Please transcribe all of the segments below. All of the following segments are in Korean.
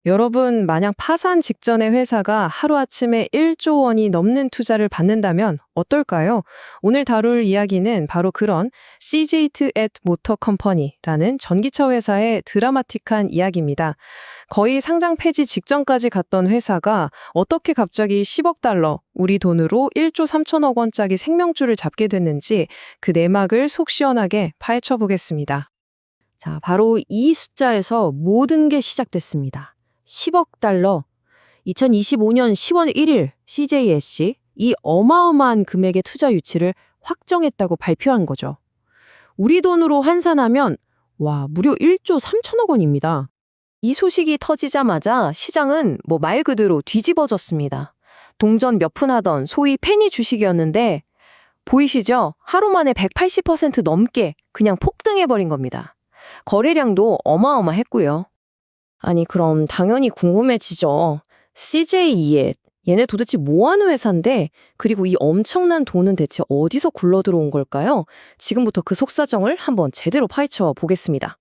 여러분, 만약 파산 직전에 회사가 하루아침에 1조 원이 넘는 투자를 받는다면 어떨까요? 오늘 다룰 이야기는 바로 그런 CJ Motor Company라는 전기차 회사의 드라마틱한 이야기입니다. 거의 상장 폐지 직전까지 갔던 회사가 어떻게 갑자기 10억 달러, 우리 돈으로 1조 3천억 원짜리 생명줄을 잡게 됐는지 그 내막을 속 시원하게 파헤쳐 보겠습니다. 자, 바로 이 숫자에서 모든 게 시작됐습니다. 10억 달러. 2025년 10월 1일 CJS이 이 어마어마한 금액의 투자 유치를 확정했다고 발표한 거죠. 우리 돈으로 환산하면 무려 1조 3천억 원입니다. 이 소식이 터지자마자 시장은 말 그대로 뒤집어졌습니다. 동전 몇 푼 하던 소위 페니 주식이었는데 보이시죠? 하루 만에 180% 넘게 그냥 폭등해버린 겁니다. 거래량도 어마어마했고요. 아니 그럼 당연히 궁금해지죠. CJ 얘네 도대체 뭐 하는 회사인데 그리고 이 엄청난 돈은 대체 어디서 굴러들어온 걸까요? 지금부터 그 속사정을 한번 제대로 파헤쳐 보겠습니다.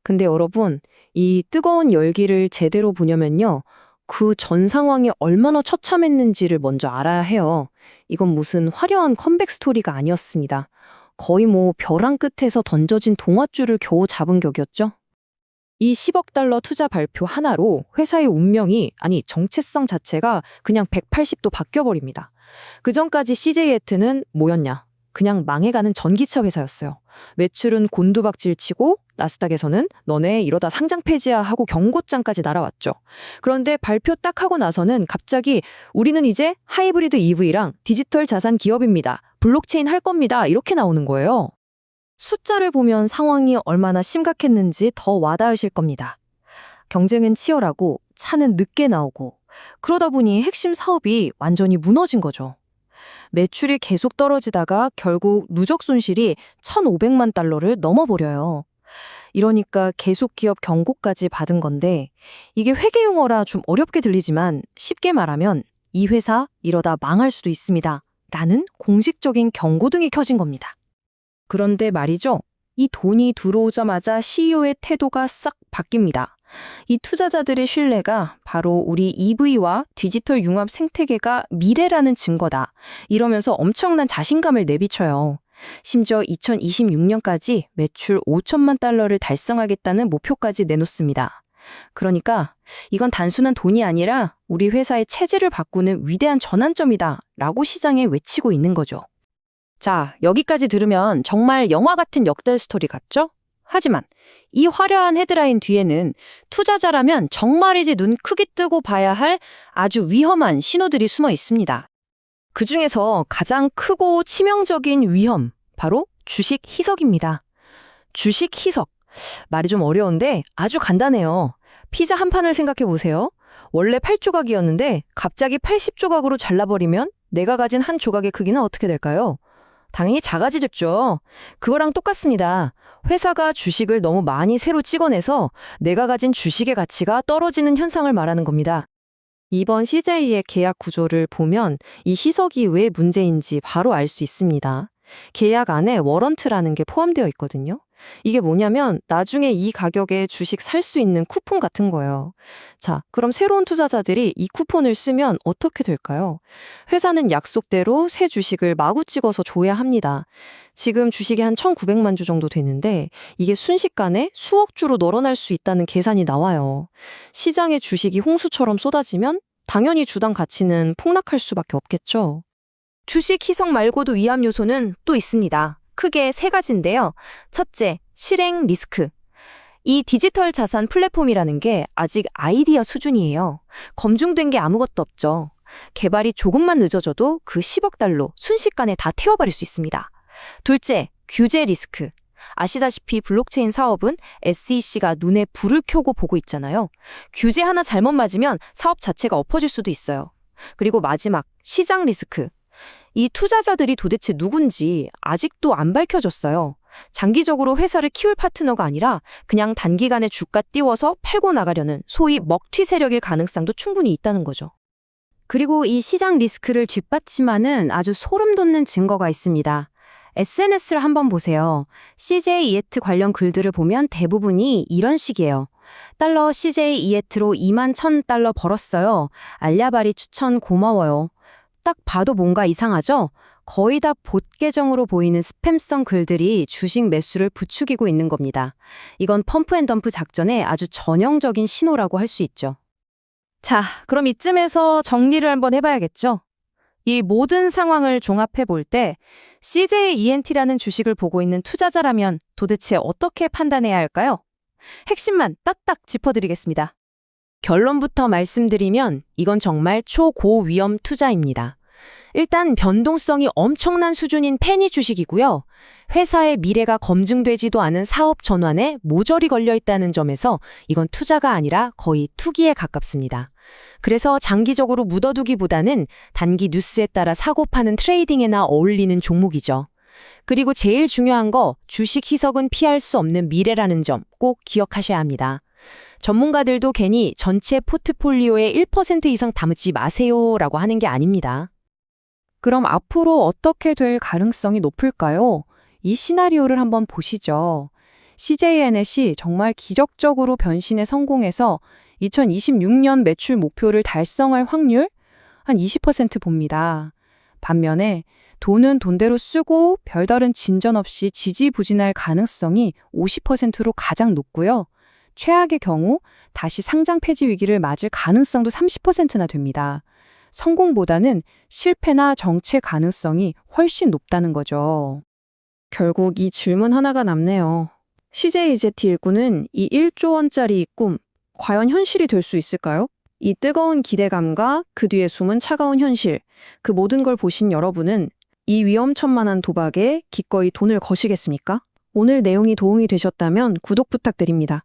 근데 여러분, 이 뜨거운 열기를 제대로 보려면요. 그 전 상황이 얼마나 처참했는지를 먼저 알아야 해요. 이건 무슨 화려한 컴백 스토리가 아니었습니다. 거의 벼랑 끝에서 던져진 동아줄을 겨우 잡은 격이었죠. 이 10억 달러 투자 발표 하나로 회사의 운명이, 아니 정체성 자체가 그냥 180도 바뀌어버립니다. 그전까지 CJ는 뭐였냐? 그냥 망해가는 전기차 회사였어요. 매출은 곤두박질치고 나스닥에서는 너네 이러다 상장 폐지야 하고 경고장까지 날아왔죠. 그런데 발표 딱 하고 나서는 갑자기 우리는 이제 하이브리드 EV랑 디지털 자산 기업입니다. 블록체인 할 겁니다. 이렇게 나오는 거예요. 숫자를 보면 상황이 얼마나 심각했는지 더 와닿으실 겁니다. 경쟁은 치열하고 차는 늦게 나오고 그러다 보니 핵심 사업이 완전히 무너진 거죠. 매출이 계속 떨어지다가 결국 누적 손실이 1,500만 달러를 넘어버려요. 이러니까 계속 기업 경고까지 받은 건데 이게 회계 용어라 좀 어렵게 들리지만 쉽게 말하면 이 회사 이러다 망할 수도 있습니다. 라는 공식적인 경고등이 켜진 겁니다. 그런데 말이죠. 이 돈이 들어오자마자 CEO의 태도가 싹 바뀝니다. 이 투자자들의 신뢰가 바로 우리 EV와 디지털 융합 생태계가 미래라는 증거다. 이러면서 엄청난 자신감을 내비쳐요. 심지어 2026년까지 매출 5천만 달러를 달성하겠다는 목표까지 내놓습니다. 그러니까 이건 단순한 돈이 아니라 우리 회사의 체질을 바꾸는 위대한 전환점이다 라고 시장에 외치고 있는 거죠. 자, 여기까지 들으면 정말 영화 같은 역대 스토리 같죠? 하지만 이 화려한 헤드라인 뒤에는 투자자라면 정말이지 눈 크게 뜨고 봐야 할 아주 위험한 신호들이 숨어 있습니다. 그중에서 가장 크고 치명적인 위험, 바로 주식 희석입니다. 주식 희석. 말이 좀 어려운데 아주 간단해요. 피자 한 판을 생각해 보세요. 원래 8조각이었는데 갑자기 80조각으로 잘라버리면 내가 가진 한 조각의 크기는 어떻게 될까요? 당연히 작아지겠죠. 그거랑 똑같습니다. 회사가 주식을 너무 많이 새로 찍어내서 내가 가진 주식의 가치가 떨어지는 현상을 말하는 겁니다. 이번 CJ의 계약 구조를 보면 이 희석이 왜 문제인지 바로 알 수 있습니다. 계약 안에 워런트라는 게 포함되어 있거든요. 이게 뭐냐면 나중에 이 가격에 주식 살 수 있는 쿠폰 같은 거예요. 자, 그럼 새로운 투자자들이 이 쿠폰을 쓰면 어떻게 될까요? 회사는 약속대로 새 주식을 마구 찍어서 줘야 합니다. 지금 주식이 한 1,900만 주 정도 되는데 이게 순식간에 수억 주로 늘어날 수 있다는 계산이 나와요. 시장에 주식이 홍수처럼 쏟아지면 당연히 주당 가치는 폭락할 수밖에 없겠죠. 주식 희석 말고도 위험 요소는 또 있습니다. 크게 세 가지인데요. 첫째, 실행 리스크. 이 디지털 자산 플랫폼이라는 게 아직 아이디어 수준이에요. 검증된 게 아무것도 없죠. 개발이 조금만 늦어져도 그 10억 달러 순식간에 다 태워버릴 수 있습니다. 둘째, 규제 리스크. 아시다시피 블록체인 사업은 SEC가 눈에 불을 켜고 보고 있잖아요. 규제 하나 잘못 맞으면 사업 자체가 엎어질 수도 있어요. 그리고 마지막, 시장 리스크. 이 투자자들이 도대체 누군지 아직도 안 밝혀졌어요. 장기적으로 회사를 키울 파트너가 아니라 그냥 단기간에 주가 띄워서 팔고 나가려는 소위 먹튀 세력일 가능성도 충분히 있다는 거죠. 그리고 이 시장 리스크를 뒷받침하는 아주 소름 돋는 증거가 있습니다. SNS를 한번 보세요. CJ 관련 글들을 보면 대부분이 이런 식이에요. 달러 CJ 이에트로 21,000달러 벌었어요. 알랴바리 추천 고마워요. 딱 봐도 뭔가 이상하죠? 거의 다 봇 계정으로 보이는 스팸성 글들이 주식 매수를 부추기고 있는 겁니다. 이건 펌프앤덤프 작전의 아주 전형적인 신호라고 할 수 있죠. 자, 그럼 이쯤에서 정리를 한번 해봐야겠죠? 이 모든 상황을 종합해 볼 때 CJENT라는 주식을 보고 있는 투자자라면 도대체 어떻게 판단해야 할까요? 핵심만 딱딱 짚어드리겠습니다. 결론부터 말씀드리면 이건 정말 초고위험 투자입니다. 일단 변동성이 엄청난 수준인 페니 주식이고요. 회사의 미래가 검증되지도 않은 사업 전환에 모조리 걸려 있다는 점에서 이건 투자가 아니라 거의 투기에 가깝습니다. 그래서 장기적으로 묻어두기보다는 단기 뉴스에 따라 사고 파는 트레이딩에나 어울리는 종목이죠. 그리고 제일 중요한 거 주식 희석은 피할 수 없는 미래라는 점 꼭 기억하셔야 합니다. 전문가들도 괜히 전체 포트폴리오의 1% 이상 담지 마세요라고 하는 게 아닙니다. 그럼 앞으로 어떻게 될 가능성이 높을까요? 이 시나리오를 한번 보시죠. CJNet이 정말 기적적으로 변신에 성공해서 2026년 매출 목표를 달성할 확률 한 20% 봅니다. 반면에 돈은 돈대로 쓰고 별다른 진전 없이 지지부진할 가능성이 50%로 가장 높고요. 최악의 경우 다시 상장 폐지 위기를 맞을 가능성도 30%나 됩니다. 성공보다는 실패나 정체 가능성이 훨씬 높다는 거죠. 결국 이 질문 하나가 남네요. CJEZ 일구는 이 1조 원짜리 꿈, 과연 현실이 될 수 있을까요? 이 뜨거운 기대감과 그 뒤에 숨은 차가운 현실, 그 모든 걸 보신 여러분은 이 위험천만한 도박에 기꺼이 돈을 거시겠습니까? 오늘 내용이 도움이 되셨다면 구독 부탁드립니다.